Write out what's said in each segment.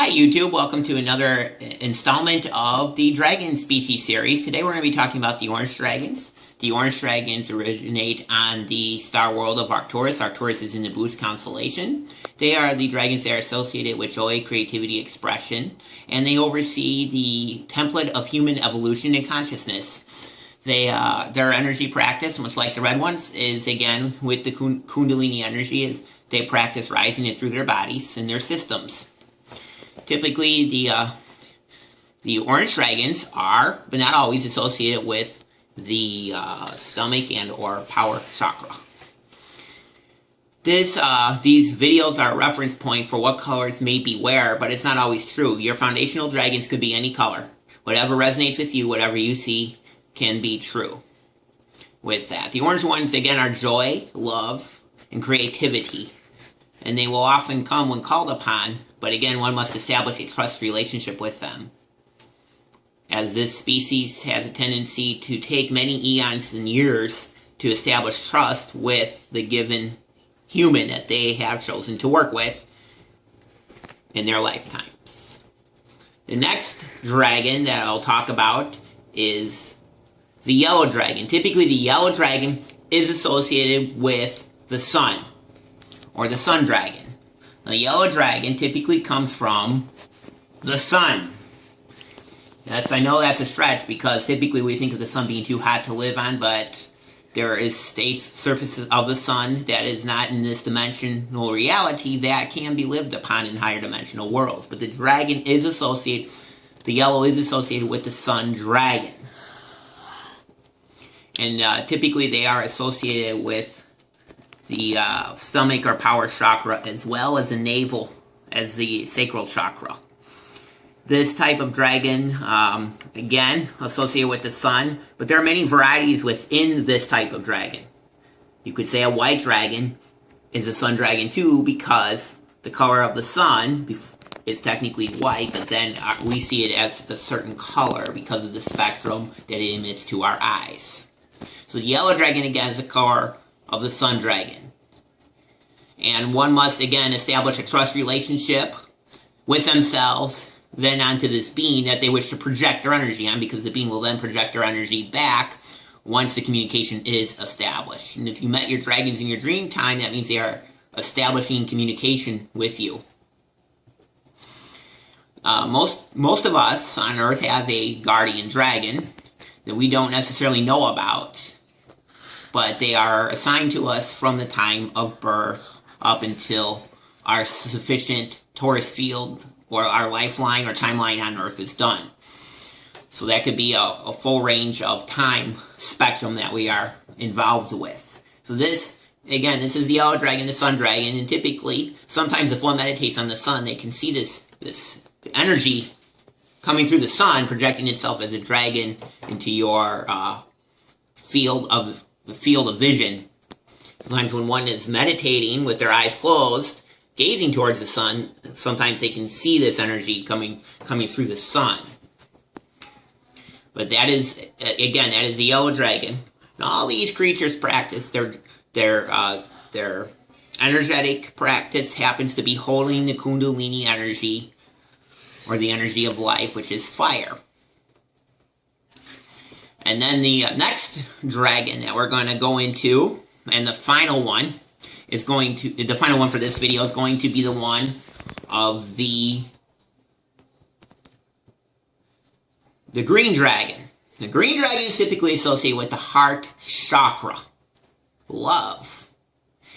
Hi YouTube, welcome to another installment of the Dragon Species series. Today we're going to be talking about the orange dragons. The orange dragons originate on the star world of Arcturus. Arcturus is in the Boost constellation. They are the dragons that are associated with joy, creativity, expression, and they oversee the template of human evolution and consciousness. Their energy practice, much like the red ones, is again with the Kundalini energy. They practice rising it through their bodies and their systems. Typically, the orange dragons are, but not always, associated with the stomach and or power chakra. These videos are a reference point for what colors may be where, but it's not always true. Your foundational dragons could be any color. Whatever resonates with you, whatever you see, can be true with that. The orange ones, again, are joy, love, and creativity. And they will often come when called upon, but again, one must establish a trust relationship with them, as this species has a tendency to take many eons and years to establish trust with the given human that they have chosen to work with in their lifetimes. The next dragon that I'll talk about is the yellow dragon. Typically, the yellow dragon is associated with the sun, or the sun dragon. The yellow dragon typically comes from the sun. Yes, I know that's a stretch because typically we think of the sun being too hot to live on, but there is surfaces of the sun that is not in this dimensional reality that can be lived upon in higher dimensional worlds. But the dragon is associated, the yellow is associated with the sun dragon. And typically they are associated with the stomach or power chakra, as well as the navel, as the sacral chakra. This type of dragon, again, associated with the sun, but there are many varieties within this type of dragon. You could say a white dragon is a sun dragon too, because the color of the sun is technically white, but then we see it as a certain color because of the spectrum that it emits to our eyes. So the yellow dragon, again, is the color of the sun dragon. And one must, again, establish a trust relationship with themselves, then onto this being that they wish to project their energy on, because the being will then project their energy back once the communication is established. And if you met your dragons in your dream time, that means they are establishing communication with you. Most of us on Earth have a guardian dragon that we don't necessarily know about, but they are assigned to us from the time of birth up until our sufficient Taurus field or our lifeline or timeline on Earth is done. So that could be a full range of time spectrum that we are involved with. So this, again, this is the yellow dragon, the sun dragon, and typically, sometimes if one meditates on the sun, they can see this energy coming through the sun, projecting itself as a dragon into your field of vision. Sometimes when one is meditating with their eyes closed, gazing towards the sun, sometimes they can see this energy coming through the sun. But that is, again, that is the yellow dragon. And all these creatures practice their energetic practice happens to be holding the Kundalini energy, or the energy of life, which is fire. And then the next dragon that we're going to go into, and the final one for this video is going to be the one of the green dragon. The green dragon is typically associated with the heart chakra, love.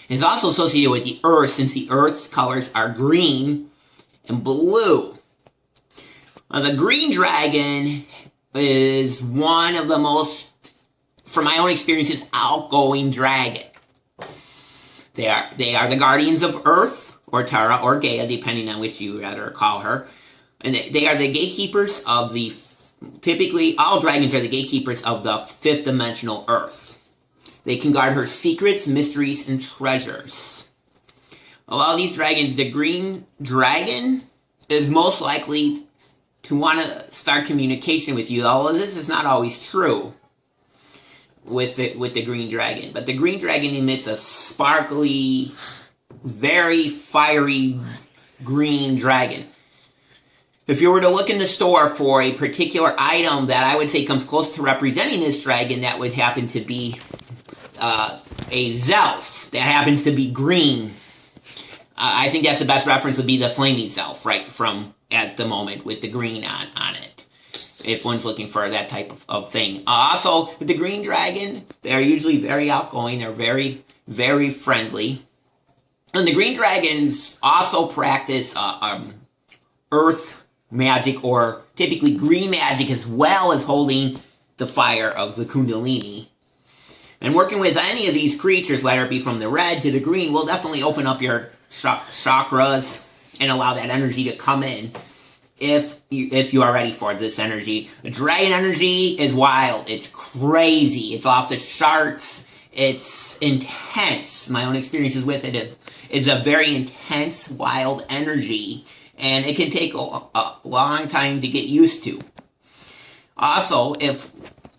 It's also associated with the earth, since the earth's colors are green and blue. Now, the green dragon is one of the most, from my own experiences, outgoing dragon. They are the guardians of Earth, or Tara, or Gaia, depending on which you rather call her. And they are the gatekeepers of typically, all dragons are the gatekeepers of the fifth dimensional Earth. They can guard her secrets, mysteries, and treasures. Of all these dragons, the green dragon is most likely to want to start communication with you, although this is not always true with the green dragon. But the green dragon emits a sparkly, very fiery green dragon. If you were to look in the store for a particular item that I would say comes close to representing this dragon, that would happen to be a Zelf that happens to be green. I think that's the best reference would be the Flaming Zelf, right from at the moment with the green on it. If one's looking for that type of thing. Also, with the green dragon, they're usually very outgoing. They're very, very friendly. And the green dragons also practice earth magic, or typically green magic, as well as holding the fire of the Kundalini. And working with any of these creatures, whether it be from the red to the green, will definitely open up your chakras and allow that energy to come in if you are ready for this energy. The dragon energy is wild. It's crazy. It's off the charts. It's intense. My own experiences with it is a very intense, wild energy, and it can take a long time to get used to. Also, if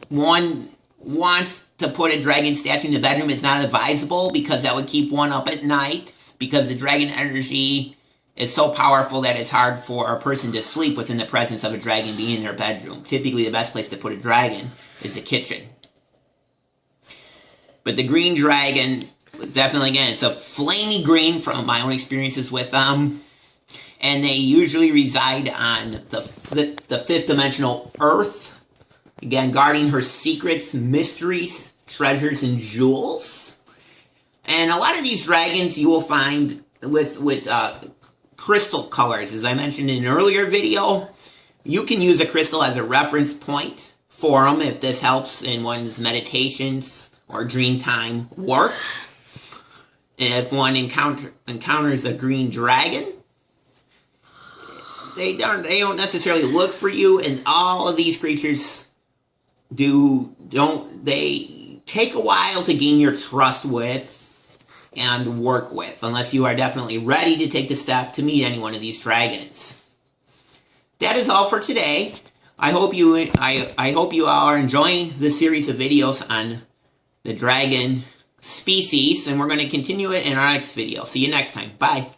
one wants to put a dragon statue in the bedroom, it's not advisable, because that would keep one up at night, because the dragon energy is so powerful that it's hard for a person to sleep within the presence of a dragon being in their bedroom. Typically, the best place to put a dragon is the kitchen. But the green dragon, definitely, again, it's a flamey green from my own experiences with them. And they usually reside on the fifth dimensional Earth. Again, guarding her secrets, mysteries, treasures, and jewels. And a lot of these dragons you will find with crystal colors. As I mentioned in an earlier video, you can use a crystal as a reference point for them if this helps in one's meditations or dream time work. If one encounters a green dragon, they don't necessarily look for you, and all of these creatures they take a while to gain your trust with and work with, unless you are definitely ready to take the step to meet any one of these dragons. That is all for today. I hope you all are enjoying this series of videos on the dragon species, and we're going to continue it in our next video. See you next time. Bye.